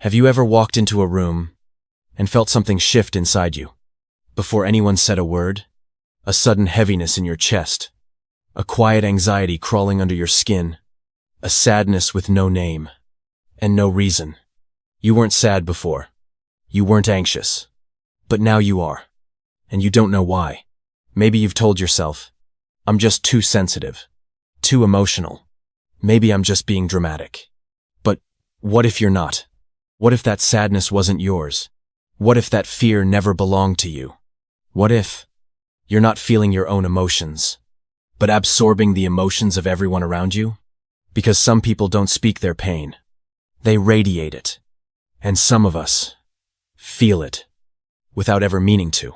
Have you ever walked into a room and felt something shift inside you? Before anyone said a word, a sudden heaviness in your chest, a quiet anxiety crawling under your skin, a sadness with no name and no reason. You weren't sad before. You weren't anxious. But now you are. And you don't know why. Maybe you've told yourself, I'm just too sensitive, too emotional. Maybe I'm just being dramatic. But what if you're not? What if that sadness wasn't yours? What if that fear never belonged to you? What if you're not feeling your own emotions, but absorbing the emotions of everyone around you? Because some people don't speak their pain. They radiate it. And some of us feel it without ever meaning to.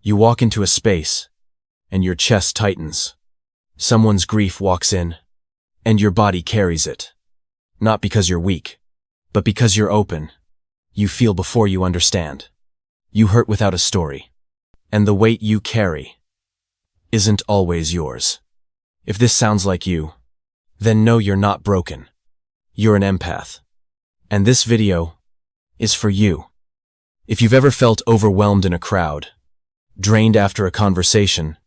You walk into a space and your chest tightens. Someone's grief walks in and your body carries it. Not because you're weak, but because you're open. You feel before you understand. You hurt without a story. And the weight you carry isn't always yours. If this sounds like you, then know you're not broken. You're an empath. And this video is for you. If you've ever felt overwhelmed in a crowd, drained after a conversation,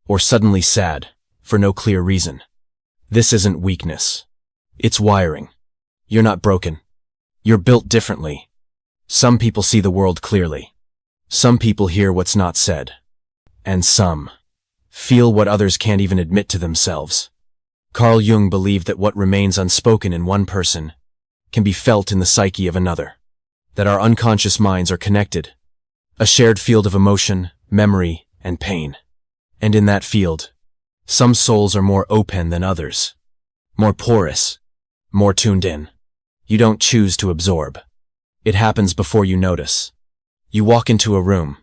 or suddenly sad for no clear reason, this isn't weakness. It's wiring. You're not broken. You're built differently. Some people see the world clearly. Some people hear what's not said. And some feel what others can't even admit to themselves. Carl Jung believed that what remains unspoken in one person can be felt in the psyche of another. That our unconscious minds are connected. A shared field of emotion, memory, and pain. And in that field, some souls are more open than others. More porous. More tuned in. You don't choose to absorb. It happens before you notice. You walk into a room,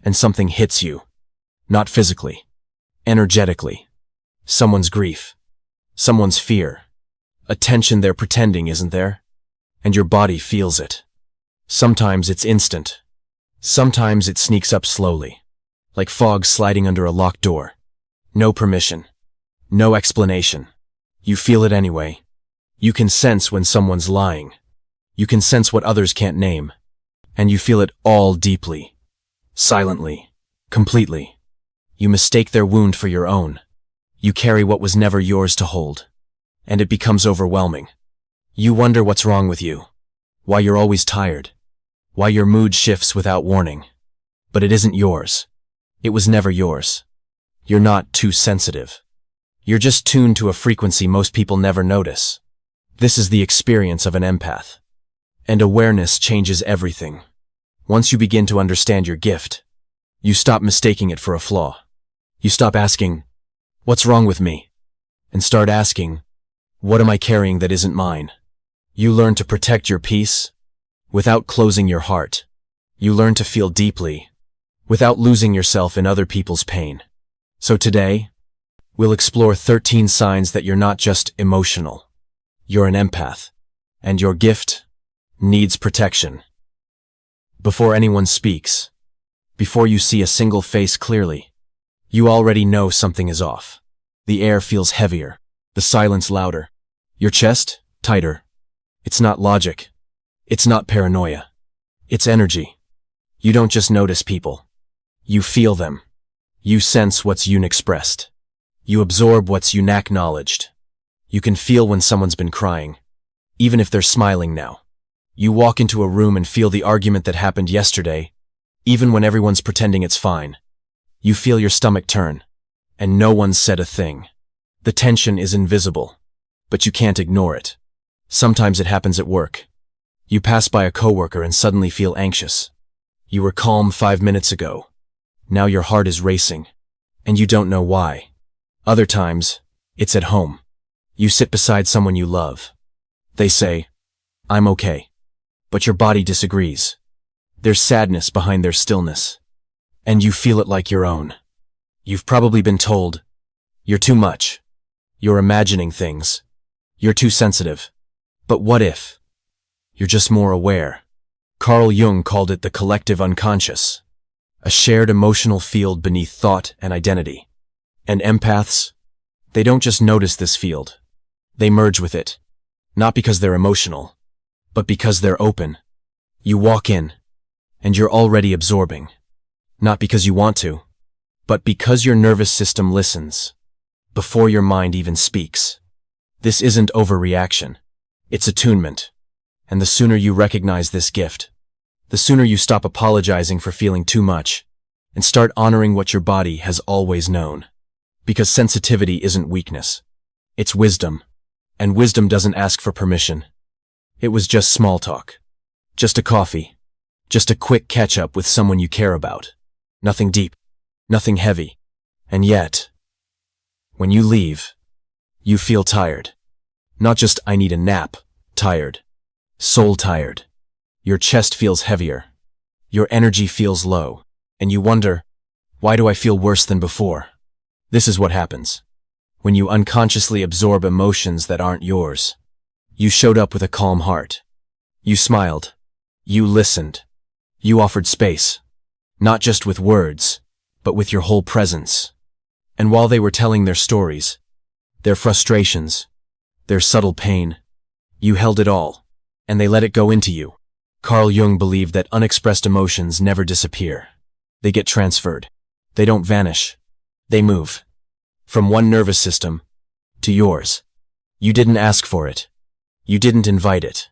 and something hits you. Not physically. Energetically. Someone's grief. Someone's fear. A tension they're pretending isn't there. And your body feels it. Sometimes it's instant. Sometimes it sneaks up slowly. Like fog sliding under a locked door. No permission. No explanation. You feel it anyway. You can sense when someone's lying. You can sense what others can't name. And you feel it all deeply. Silently. Completely. You mistake their wound for your own. You carry what was never yours to hold. And it becomes overwhelming. You wonder what's wrong with you. Why you're always tired. Why your mood shifts without warning. But it isn't yours. It was never yours. You're not too sensitive. You're just tuned to a frequency most people never notice. This is the experience of an empath. And awareness changes everything. Once you begin to understand your gift, you stop mistaking it for a flaw. You stop asking, what's wrong with me? And start asking, what am I carrying that isn't mine? You learn to protect your peace without closing your heart. You learn to feel deeply without losing yourself in other people's pain. So today, we'll explore 13 signs that you're not just emotional. You're an empath, and your gift needs protection. Before anyone speaks, before you see a single face clearly, you already know something is off. The air feels heavier, the silence louder, your chest tighter. It's not logic. It's not paranoia. It's energy. You don't just notice people. You feel them. You sense what's unexpressed. You absorb what's unacknowledged. You can feel when someone's been crying, even if they're smiling now. You walk into a room and feel the argument that happened yesterday, even when everyone's pretending it's fine. You feel your stomach turn, and no one said a thing. The tension is invisible, but you can't ignore it. Sometimes it happens at work. You pass by a coworker and suddenly feel anxious. You were calm 5 minutes ago. Now your heart is racing, and you don't know why. Other times, it's at home. You sit beside someone you love. They say, I'm okay. But your body disagrees. There's sadness behind their stillness. And you feel it like your own. You've probably been told, you're too much. You're imagining things. You're too sensitive. But what if you're just more aware? Carl Jung called it the collective unconscious, a shared emotional field beneath thought and identity. And empaths, they don't just notice this field. They merge with it, not because they're emotional, but because they're open. You walk in, and you're already absorbing. Not because you want to, but because your nervous system listens, before your mind even speaks. This isn't overreaction. It's attunement. And the sooner you recognize this gift, the sooner you stop apologizing for feeling too much, and start honoring what your body has always known. Because sensitivity isn't weakness. It's wisdom. And wisdom doesn't ask for permission. It was just small talk. Just a coffee. Just a quick catch-up with someone you care about. Nothing deep. Nothing heavy. And yet, when you leave, you feel tired. Not just I need a nap, tired. Soul tired. Your chest feels heavier. Your energy feels low. And you wonder, why do I feel worse than before? This is what happens when you unconsciously absorb emotions that aren't yours. You showed up with a calm heart. You smiled. You listened. You offered space. Not just with words, but with your whole presence. And while they were telling their stories, their frustrations, their subtle pain, you held it all, and they let it go into you. Carl Jung believed that unexpressed emotions never disappear. They get transferred. They don't vanish. They move. From one nervous system to yours. You didn't ask for it. You didn't invite it.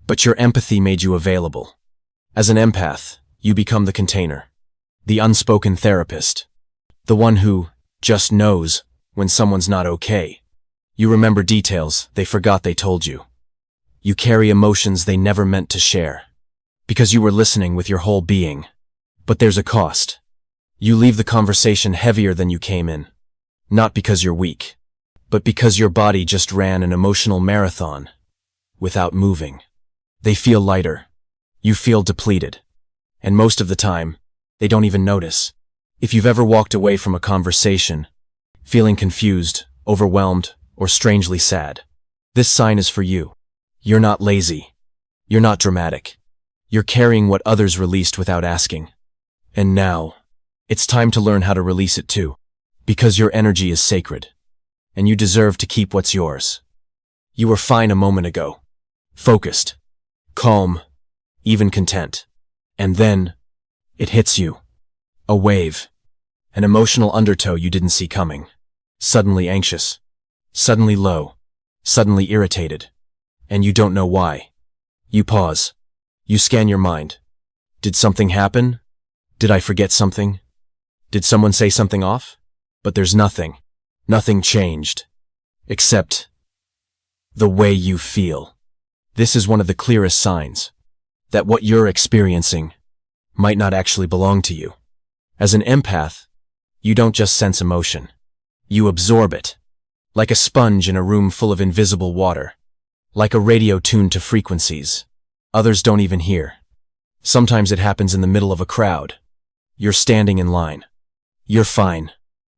But your empathy made you available. As an empath, you become the container. The unspoken therapist. The one who just knows when someone's not okay. You remember details they forgot they told you. You carry emotions they never meant to share. Because you were listening with your whole being. But there's a cost. You leave the conversation heavier than you came in. Not because you're weak, but because your body just ran an emotional marathon without moving. They feel lighter. You feel depleted. And most of the time, they don't even notice. If you've ever walked away from a conversation, feeling confused, overwhelmed, or strangely sad, this sign is for you. You're not lazy. You're not dramatic. You're carrying what others released without asking. And now, it's time to learn how to release it too. Because your energy is sacred. And you deserve to keep what's yours. You were fine a moment ago. Focused. Calm. Even content. And then, it hits you. A wave. An emotional undertow you didn't see coming. Suddenly anxious. Suddenly low. Suddenly irritated. And you don't know why. You pause. You scan your mind. Did something happen? Did I forget something? Did someone say something off? But there's nothing. Nothing changed. Except the way you feel. This is one of the clearest signs that what you're experiencing might not actually belong to you. As an empath, you don't just sense emotion. You absorb it. Like a sponge in a room full of invisible water. Like a radio tuned to frequencies others don't even hear. Sometimes it happens in the middle of a crowd. You're standing in line. You're fine.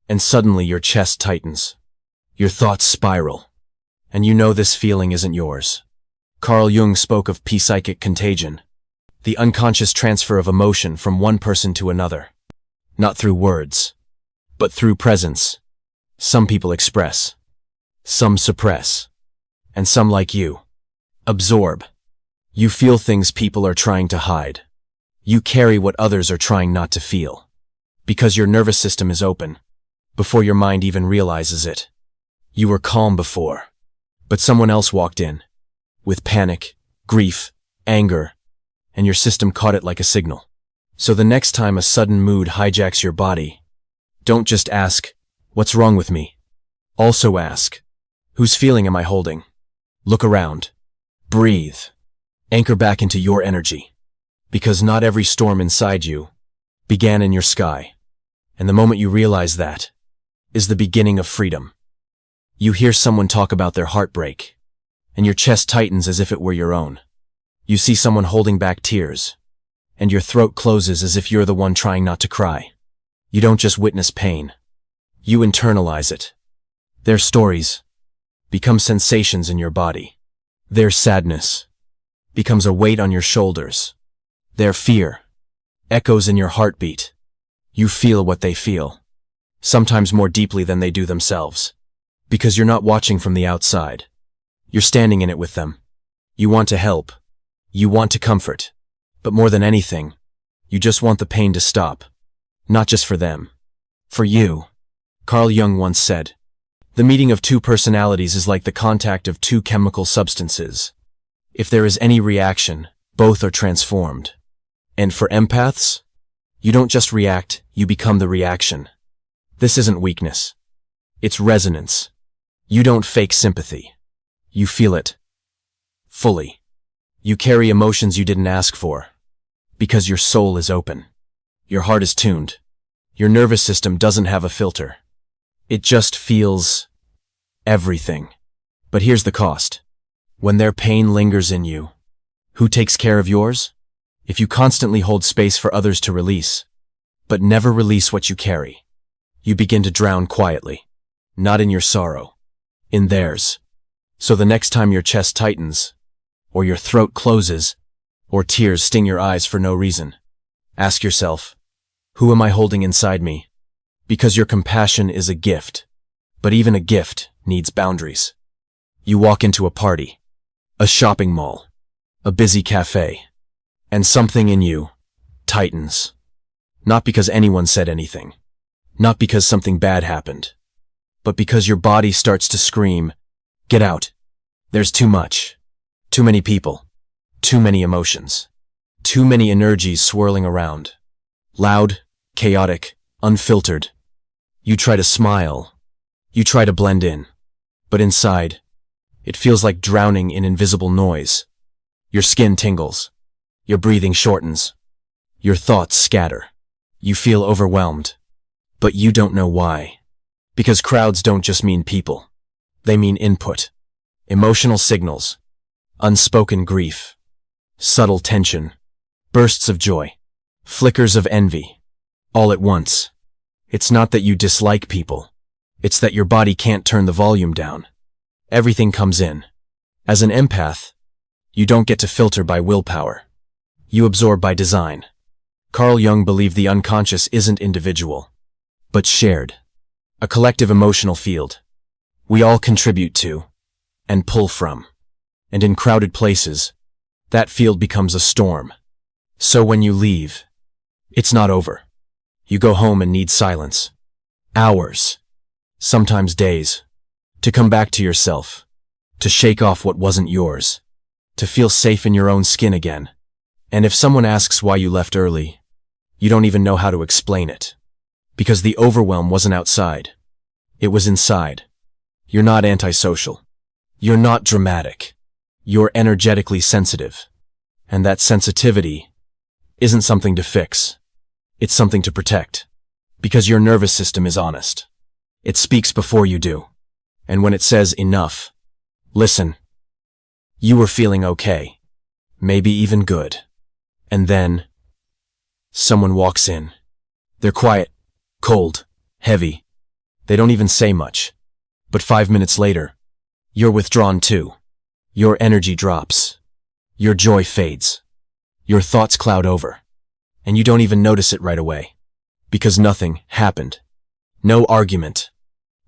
And suddenly your chest tightens. Your thoughts spiral. And you know this feeling isn't yours. Carl Jung spoke of psychic contagion. The unconscious transfer of emotion from one person to another. Not through words, but through presence. Some people express. Some suppress. And some, like you, absorb. You feel things people are trying to hide. You carry what others are trying not to feel. Because your nervous system is open. Before your mind even realizes it. You were calm before. But someone else walked in. With panic, grief, anger. And your system caught it like a signal. So the next time a sudden mood hijacks your body, don't just ask, what's wrong with me? Also ask, whose feeling am I holding? Look around. Breathe. Anchor back into your energy. Because not every storm inside you began in your sky. And the moment you realize that is the beginning of freedom. You hear someone talk about their heartbreak, and your chest tightens as if it were your own. You see someone holding back tears, and your throat closes as if you're the one trying not to cry. You don't just witness pain. You internalize it. Their stories become sensations in your body. Their sadness becomes a weight on your shoulders. Their fear echoes in your heartbeat. You feel what they feel, sometimes more deeply than they do themselves. Because you're not watching from the outside. You're standing in it with them. You want to help. You want to comfort. But more than anything, you just want the pain to stop. Not just for them. For you. Carl Jung once said, "The meeting of two personalities is like the contact of two chemical substances. If there is any reaction, both are transformed." And for empaths, you don't just react, you become the reaction. This isn't weakness. It's resonance. You don't fake sympathy. You feel it. Fully. You carry emotions you didn't ask for. Because your soul is open. Your heart is tuned. Your nervous system doesn't have a filter. It just feels everything. But here's the cost. When their pain lingers in you, who takes care of yours? If you constantly hold space for others to release, but never release what you carry, you begin to drown quietly. Not in your sorrow, in theirs. So the next time your chest tightens, or your throat closes, or tears sting your eyes for no reason, ask yourself, who am I holding inside me? Because your compassion is a gift, but even a gift needs boundaries. You walk into a party, a shopping mall, a busy cafe, and something in you tightens. Not because anyone said anything, not because something bad happened, but because your body starts to scream, "Get out. There's too much. Too many people. Too many emotions. Too many energies swirling around. Loud, chaotic, unfiltered." You try to smile. You try to blend in. But inside, it feels like drowning in invisible noise. Your skin tingles. Your breathing shortens. Your thoughts scatter. You feel overwhelmed. But you don't know why. Because crowds don't just mean people. They mean input. Emotional signals. Unspoken grief. Subtle tension. Bursts of joy. Flickers of envy. All at once. It's not that you dislike people. It's that your body can't turn the volume down. Everything comes in. As an empath, you don't get to filter by willpower. You absorb by design. Carl Jung believed the unconscious isn't individual, but shared. A collective emotional field. We all contribute to, and pull from. And in crowded places, that field becomes a storm. So when you leave, it's not over. You go home and need silence. Hours. Sometimes days. To come back to yourself. To shake off what wasn't yours. To feel safe in your own skin again. And if someone asks why you left early, you don't even know how to explain it. Because the overwhelm wasn't outside. It was inside. You're not antisocial. You're not dramatic. You're energetically sensitive. And that sensitivity isn't something to fix. It's something to protect. Because your nervous system is honest. It speaks before you do. And when it says enough, listen. You were feeling okay. Maybe even good. And then, someone walks in. They're quiet, cold, heavy. They don't even say much. But 5 minutes later, you're withdrawn too. Your energy drops. Your joy fades. Your thoughts cloud over. And you don't even notice it right away. Because nothing happened. No argument.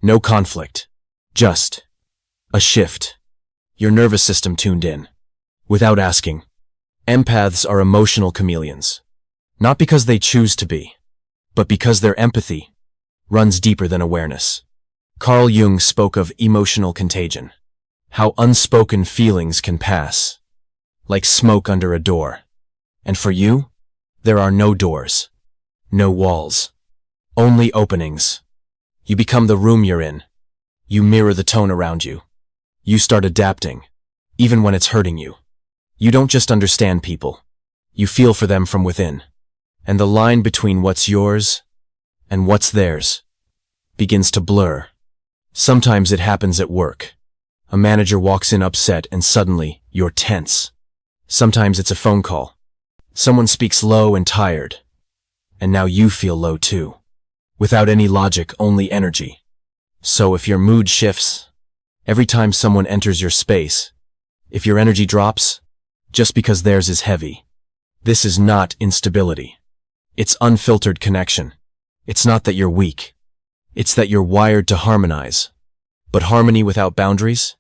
No conflict. Just a shift. Your nervous system tuned in. Without asking. Empaths are emotional chameleons. Not because they choose to be, but because their empathy runs deeper than awareness. Carl Jung spoke of emotional contagion. How unspoken feelings can pass. Like smoke under a door. And for you, there are no doors. No walls. Only openings. You become the room you're in. You mirror the tone around you. You start adapting, even when it's hurting you. You don't just understand people. You feel for them from within. And the line between what's yours and what's theirs begins to blur. Sometimes it happens at work. A manager walks in upset and suddenly you're tense. Sometimes it's a phone call. Someone speaks low and tired. And now you feel low too. Without any logic, only energy. So if your mood shifts, every time someone enters your space, if your energy drops, just because theirs is heavy, this is not instability. It's unfiltered connection. It's not that you're weak. It's that you're wired to harmonize. But harmony without boundaries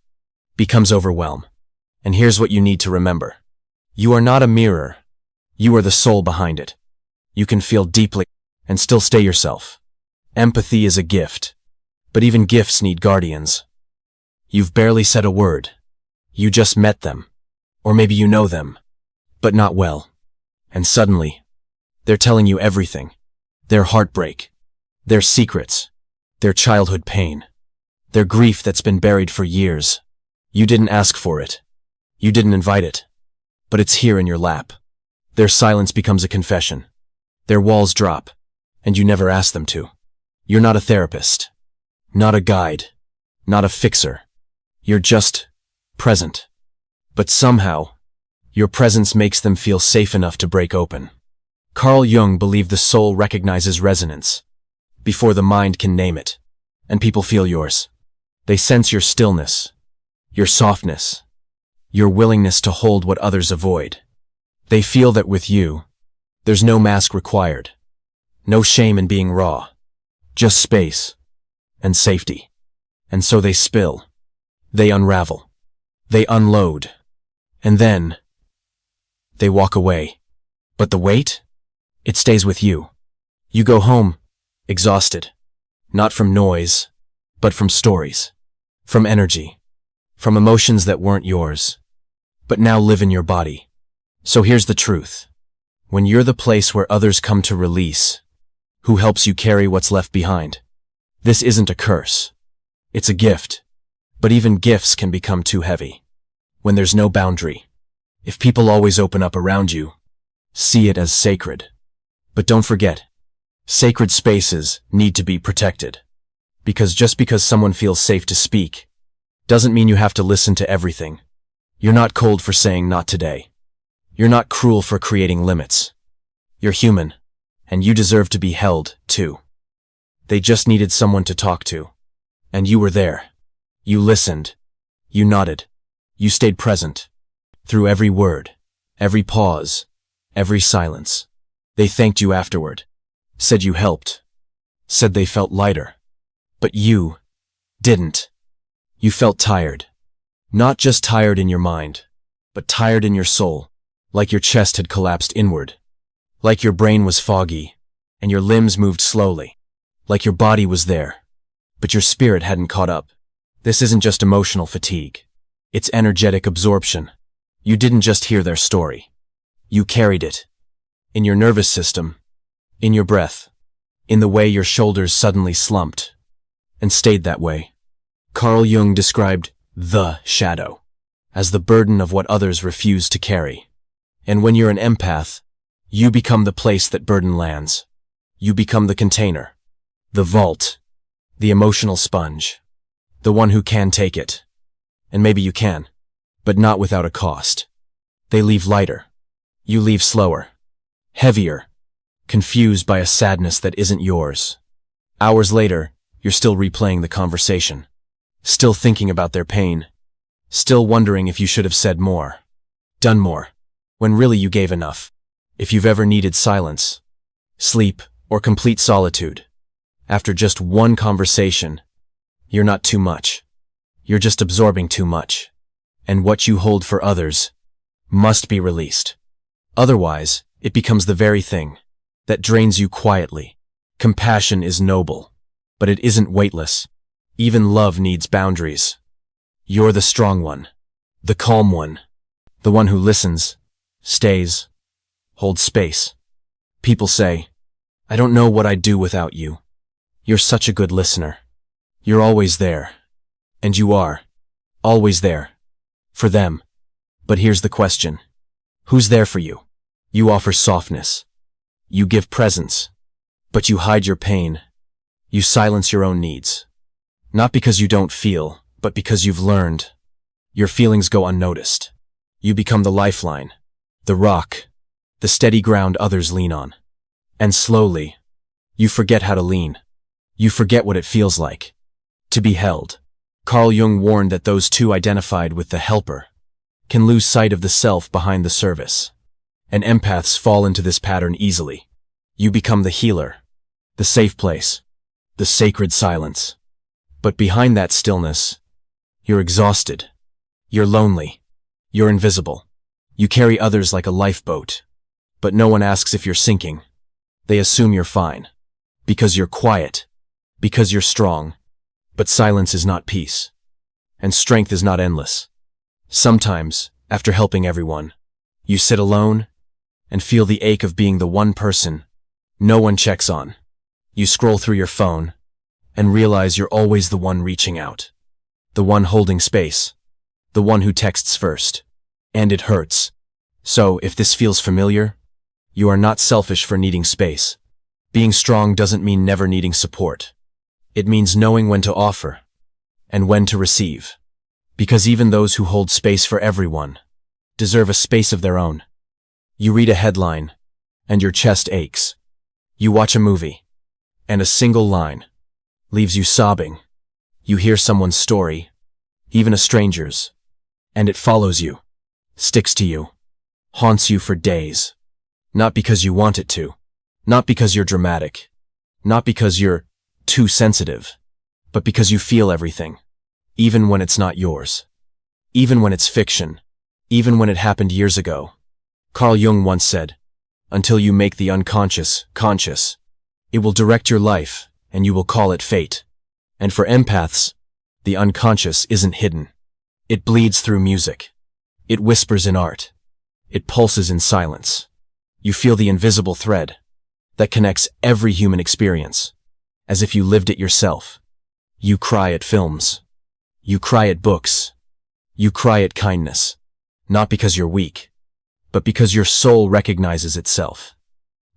becomes overwhelm. And here's what you need to remember. You are not a mirror. You are the soul behind it. You can feel deeply and still stay yourself. Empathy is a gift, but even gifts need guardians. You've barely said a word. You just met them. Or maybe you know them, but not well. And suddenly, they're telling you everything. Their heartbreak, their secrets, their childhood pain, their grief that's been buried for years. You didn't ask for it. You didn't invite it. But it's here in your lap. Their silence becomes a confession. Their walls drop, and you never ask them to. You're not a therapist, not a guide, not a fixer. You're just present. But somehow, your presence makes them feel safe enough to break open. Carl Jung believed the soul recognizes resonance before the mind can name it, and people feel yours. They sense your stillness, your softness, your willingness to hold what others avoid. They feel that with you, there's no mask required, no shame in being raw, just space and safety. And so they spill, they unravel, they unload, and then they walk away. But the weight? It stays with you. You go home, exhausted, not from noise, but from stories, from energy, from emotions that weren't yours, but now live in your body. So here's the truth. When you're the place where others come to release, who helps you carry what's left behind? This isn't a curse. It's a gift. But even gifts can become too heavy when there's no boundary. If people always open up around you, see it as sacred. But don't forget, sacred spaces need to be protected. Because just because someone feels safe to speak, doesn't mean you have to listen to everything. You're not cold for saying not today. You're not cruel for creating limits. You're human, and you deserve to be held, too. They just needed someone to talk to. And you were there. You listened. You nodded. You stayed present. Through every word, every pause, every silence. They thanked you afterward, said you helped, said they felt lighter. But you didn't. You felt tired. Not just tired in your mind, but tired in your soul, like your chest had collapsed inward, like your brain was foggy, and your limbs moved slowly, like your body was there, but your spirit hadn't caught up. This isn't just emotional fatigue. It's energetic absorption. You didn't just hear their story. You carried it. In your nervous system, in your breath, in the way your shoulders suddenly slumped, and stayed that way. Carl Jung described the shadow as the burden of what others refuse to carry. And when you're an empath, you become the place that burden lands. You become the container, the vault, the emotional sponge, the one who can take it. And maybe you can, but not without a cost. They leave lighter. You leave slower, heavier, confused by a sadness that isn't yours. Hours later, you're still replaying the conversation, still thinking about their pain, still wondering if you should have said more, done more, when really you gave enough. If you've ever needed silence, sleep, or complete solitude, after just one conversation, you're not too much. You're just absorbing too much. And what you hold for others must be released. Otherwise, it becomes the very thing that drains you quietly. Compassion is noble, but it isn't weightless. Even love needs boundaries. You're the strong one, the calm one, the one who listens, stays, holds space. People say, I don't know what I'd do without you. You're such a good listener. You're always there. And you are. Always there. For them. But here's the question. Who's there for you? You offer softness. You give presence. But you hide your pain. You silence your own needs. Not because you don't feel, but because you've learned. Your feelings go unnoticed. You become the lifeline, the rock, the steady ground others lean on. And slowly, you forget how to lean. You forget what it feels like to be held. Carl Jung warned that those two identified with the helper can lose sight of the self behind the service. And empaths fall into this pattern easily. You become the healer, the safe place, the sacred silence. But behind that stillness, you're exhausted. You're lonely. You're invisible. You carry others like a lifeboat. but no one asks if you're sinking. They assume you're fine. Because you're quiet. Because you're strong. But silence is not peace. And strength is not endless. Sometimes, after helping everyone, you sit alone and feel the ache of being the one person no one checks on. You scroll through your phone and realize you're always the one reaching out. The one holding space. The one who texts first. And it hurts. So, if this feels familiar, you are not selfish for needing space. Being strong doesn't mean never needing support. It means knowing when to offer and when to receive. Because even those who hold space for everyone deserve a space of their own. You read a headline and your chest aches. You watch a movie and a single line leaves you sobbing. You hear someone's story, even a stranger's, and it follows you, sticks to you, haunts you for days. Not because you want it to, not because you're dramatic, not because you're too sensitive, but because you feel everything, even when it's not yours, even when it's fiction, even when it happened years ago. Carl Jung once said, "Until you make the unconscious conscious, it will direct your life, and you will call it fate." And for empaths, the unconscious isn't hidden. It bleeds through music. It whispers in art. It pulses in silence. You feel the invisible thread that connects every human experience, as if you lived it yourself. You cry at films. You cry at books. You cry at kindness. Not because you're weak, but because your soul recognizes itself.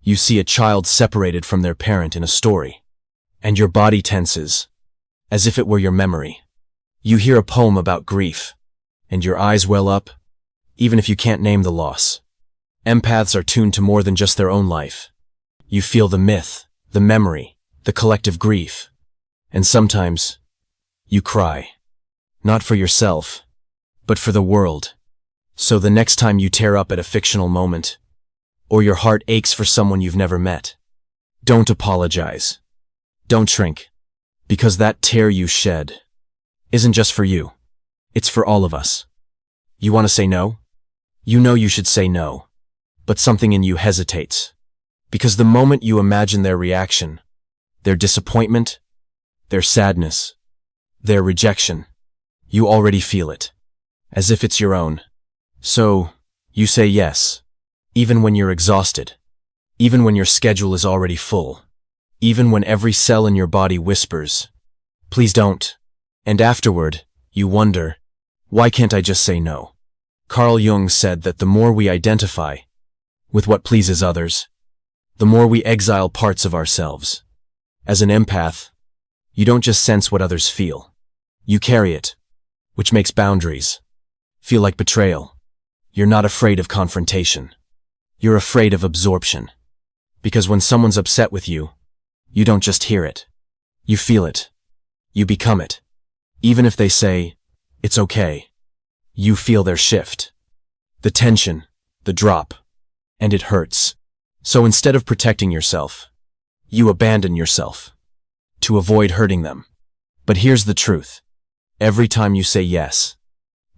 You see a child separated from their parent in a story, and your body tenses, as if it were your memory. You hear a poem about grief, and your eyes well up, even if you can't name the loss. Empaths are tuned to more than just their own life. You feel the myth, the memory, the collective grief. And sometimes, you cry. Not for yourself, but for the world. So the next time you tear up at a fictional moment, or your heart aches for someone you've never met, don't apologize. Don't shrink. Because that tear you shed isn't just for you. It's for all of us. You want to say no? You know you should say no. But something in you hesitates. Because the moment you imagine their reaction, their disappointment, their sadness, their rejection, you already feel it. As if it's your own. So, you say yes, even when you're exhausted, even when your schedule is already full, even when every cell in your body whispers, "Please don't." And afterward, you wonder, why can't I just say no? Carl Jung said that the more we identify with what pleases others, the more we exile parts of ourselves. As an empath, you don't just sense what others feel. You carry it, which makes boundaries feel like betrayal. You're not afraid of confrontation. You're afraid of absorption. Because when someone's upset with you, you don't just hear it. You feel it. You become it. Even if they say, "It's okay," you feel their shift. The tension, the drop, and it hurts. So instead of protecting yourself, you abandon yourself to avoid hurting them. But here's the truth. Every time you say yes,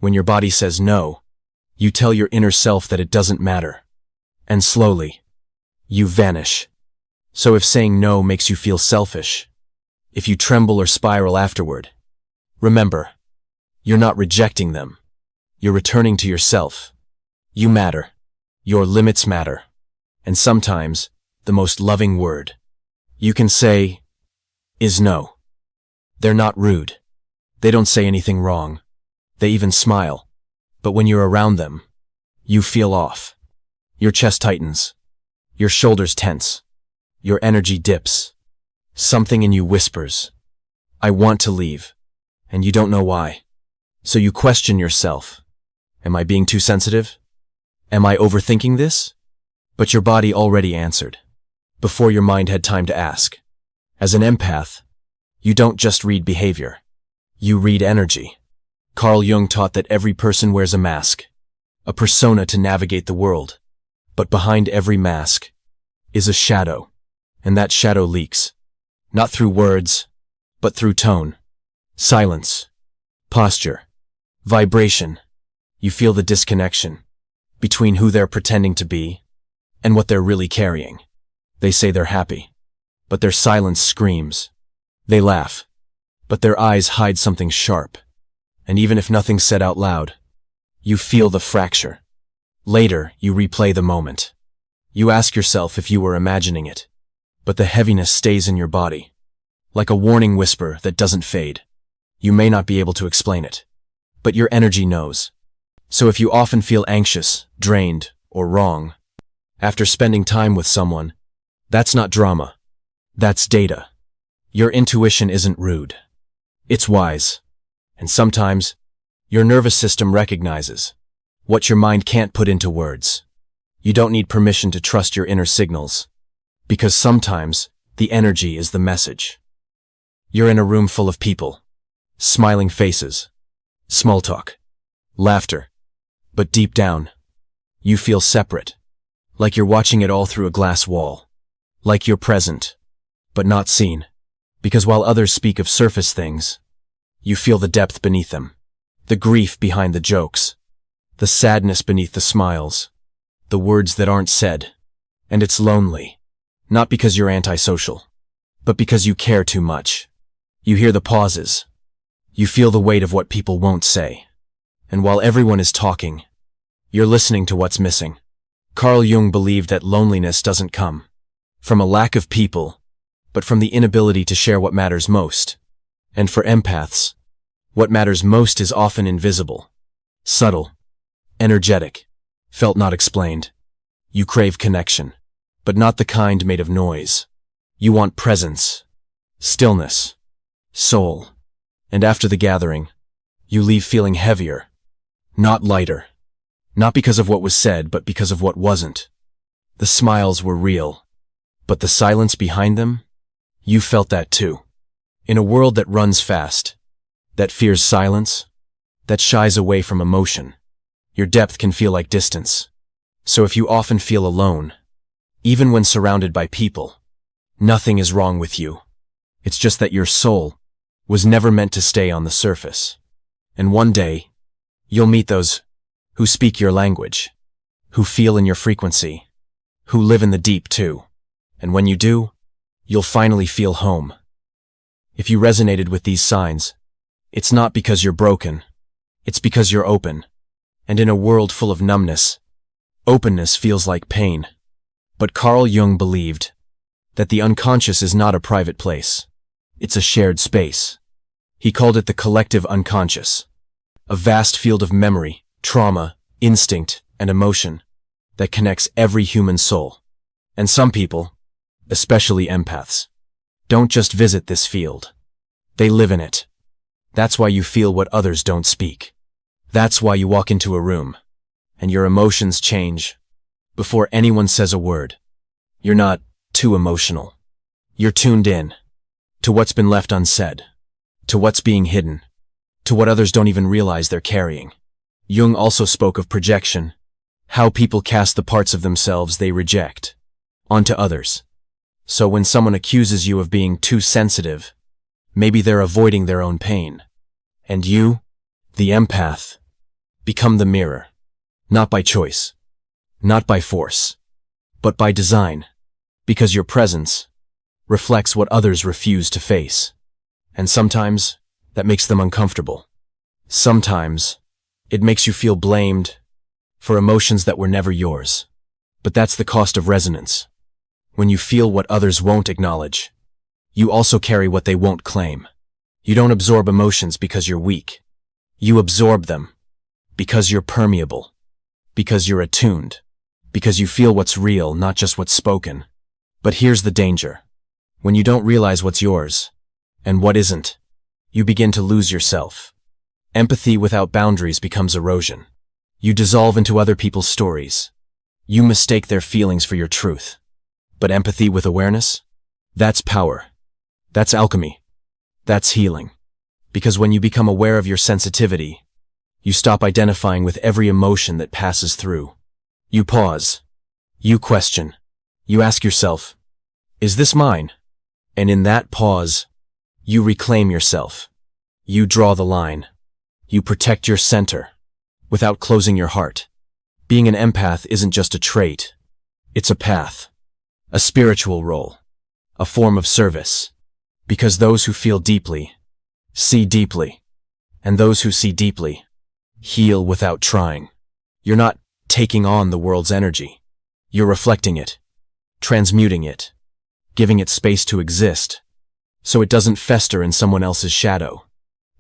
when your body says no, you tell your inner self that it doesn't matter. And slowly, you vanish. So if saying no makes you feel selfish, if you tremble or spiral afterward, remember, you're not rejecting them. You're returning to yourself. You matter. Your limits matter. And sometimes, the most loving word you can say is no. They're not rude. They don't say anything wrong. They even smile. But when you're around them, you feel off. Your chest tightens. Your shoulders tense. Your energy dips. Something in you whispers, "I want to leave." And you don't know why. So you question yourself. Am I being too sensitive? Am I overthinking this? But your body already answered, before your mind had time to ask. As an empath, you don't just read behavior. You read energy. Carl Jung taught that every person wears a mask, a persona to navigate the world. But behind every mask is a shadow, and that shadow leaks, not through words, but through tone, silence, posture, vibration. You feel the disconnection between who they're pretending to be and what they're really carrying. They say they're happy, but their silence screams. They laugh, but their eyes hide something sharp. And even if nothing's said out loud, you feel the fracture. Later, you replay the moment. You ask yourself if you were imagining it, but the heaviness stays in your body, like a warning whisper that doesn't fade. You may not be able to explain it, but your energy knows. So if you often feel anxious, drained, or wrong, after spending time with someone, that's not drama. That's data. Your intuition isn't rude. It's wise. And sometimes, your nervous system recognizes what your mind can't put into words. You don't need permission to trust your inner signals, because sometimes the energy is the message. You're in a room full of people, smiling faces, small talk, laughter, but deep down, you feel separate, like you're watching it all through a glass wall, like you're present, but not seen, because while others speak of surface things, you feel the depth beneath them, the grief behind the jokes, the sadness beneath the smiles, the words that aren't said. And it's lonely, not because you're antisocial, but because you care too much. You hear the pauses. You feel the weight of what people won't say. And while everyone is talking, you're listening to what's missing. Carl Jung believed that loneliness doesn't come from a lack of people, but from the inability to share what matters most. And for empaths, what matters most is often invisible, subtle, energetic, felt not explained. You crave connection, but not the kind made of noise. You want presence, stillness, soul. And after the gathering, you leave feeling heavier, not lighter. Not because of what was said, but because of what wasn't. The smiles were real, but the silence behind them, you felt that too. In a world that runs fast, that fears silence, that shies away from emotion, your depth can feel like distance. So if you often feel alone, even when surrounded by people, nothing is wrong with you. It's just that your soul was never meant to stay on the surface. And one day, you'll meet those who speak your language, who feel in your frequency, who live in the deep too. And when you do, you'll finally feel home. If you resonated with these signs, it's not because you're broken, it's because you're open. And in a world full of numbness, openness feels like pain. But Carl Jung believed that the unconscious is not a private place. It's a shared space. He called it the collective unconscious, a vast field of memory, trauma, instinct, and emotion that connects every human soul. And some people, especially empaths, don't just visit this field. They live in it. That's why you feel what others don't speak. That's why you walk into a room, and your emotions change before anyone says a word. You're not too emotional. You're tuned in to what's been left unsaid, to what's being hidden, to what others don't even realize they're carrying. Jung also spoke of projection, how people cast the parts of themselves they reject onto others. So when someone accuses you of being too sensitive, maybe they're avoiding their own pain. And you, the empath, become the mirror, not by choice, not by force, but by design, because your presence reflects what others refuse to face. And sometimes, that makes them uncomfortable. Sometimes, it makes you feel blamed for emotions that were never yours. But that's the cost of resonance. When you feel what others won't acknowledge, you also carry what they won't claim. You don't absorb emotions because you're weak. You absorb them because you're permeable, because you're attuned, because you feel what's real, not just what's spoken. But here's the danger. When you don't realize what's yours and what isn't, you begin to lose yourself. Empathy without boundaries becomes erosion. You dissolve into other people's stories. You mistake their feelings for your truth. But empathy with awareness? That's power. That's alchemy. That's healing. Because when you become aware of your sensitivity, you stop identifying with every emotion that passes through. You pause. You question. You ask yourself, is this mine? And in that pause, you reclaim yourself. You draw the line. You protect your center without closing your heart. Being an empath isn't just a trait. It's a path, a spiritual role, a form of service. Because those who feel deeply, see deeply, and those who see deeply, heal without trying. You're not taking on the world's energy. You're reflecting it, transmuting it, giving it space to exist, so it doesn't fester in someone else's shadow.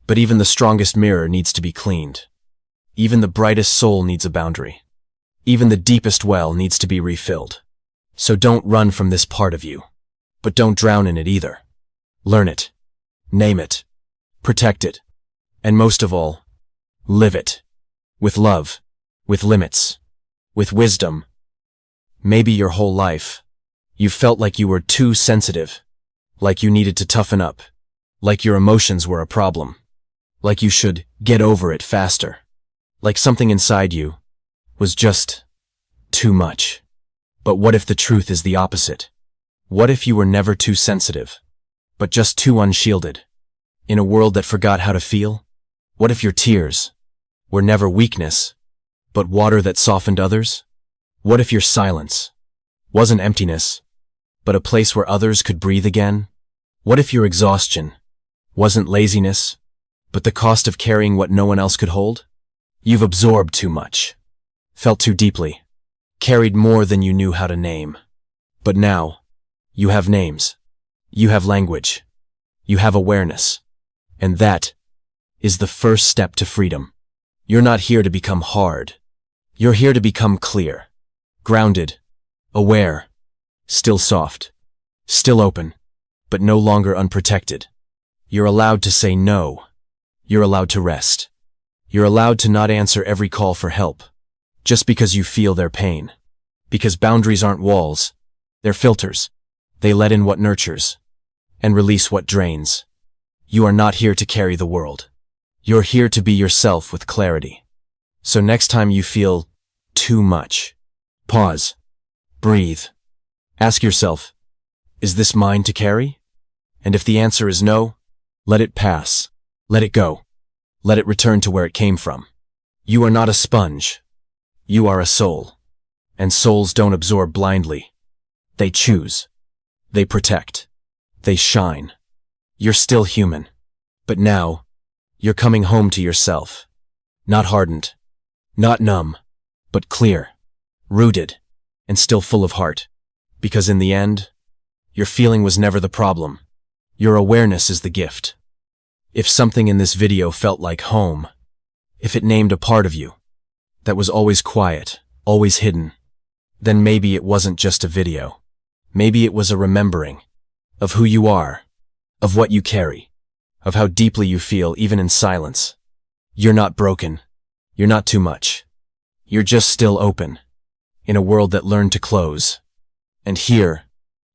But even the strongest mirror needs to be cleaned. Even the brightest soul needs a boundary. Even the deepest well needs to be refilled. So don't run from this part of you, but don't drown in it either. Learn it, name it, protect it, and most of all, live it. With love, with limits, with wisdom. Maybe your whole life, you felt like you were too sensitive, like you needed to toughen up, like your emotions were a problem, like you should get over it faster, like something inside you was just too much. But what if the truth is the opposite? What if you were never too sensitive, but just too unshielded, in a world that forgot how to feel? What if your tears were never weakness, but water that softened others? What if your silence wasn't emptiness, but a place where others could breathe again? What if your exhaustion wasn't laziness, but the cost of carrying what no one else could hold? You've absorbed too much, felt too deeply, carried more than you knew how to name. But now, you have names, you have language, you have awareness, and that is the first step to freedom. You're not here to become hard. You're here to become clear, grounded, aware, still soft, still open, but no longer unprotected. You're allowed to say no. You're allowed to rest. You're allowed to not answer every call for help, just because you feel their pain. Because boundaries aren't walls, they're filters. They let in what nurtures, and release what drains. You are not here to carry the world. You're here to be yourself with clarity. So next time you feel too much, pause, breathe. Ask yourself, is this mine to carry? And if the answer is no, let it pass. Let it go. Let it return to where it came from. You are not a sponge. You are a soul. And souls don't absorb blindly. They choose. They protect. They shine. You're still human. But now, you're coming home to yourself. Not hardened. Not numb. But clear. Rooted. And still full of heart. Because in the end, your feeling was never the problem. Your awareness is the gift. If something in this video felt like home, if it named a part of you that was always quiet, always hidden, then maybe it wasn't just a video. Maybe it was a remembering of who you are, of what you carry, of how deeply you feel even in silence. You're not broken. You're not too much. You're just still open, in a world that learned to close. And here,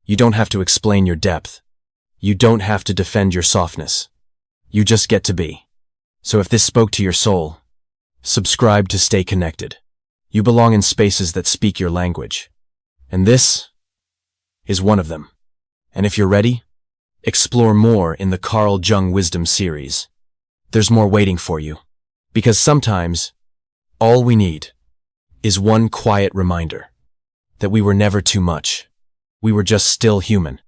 you don't have to explain your depth. You don't have to defend your softness. You just get to be. So if this spoke to your soul, subscribe to stay connected. You belong in spaces that speak your language. And this is one of them. And if you're ready, explore more in the Carl Jung Wisdom series. There's more waiting for you. Because sometimes, all we need is one quiet reminder that we were never too much. We were just still human.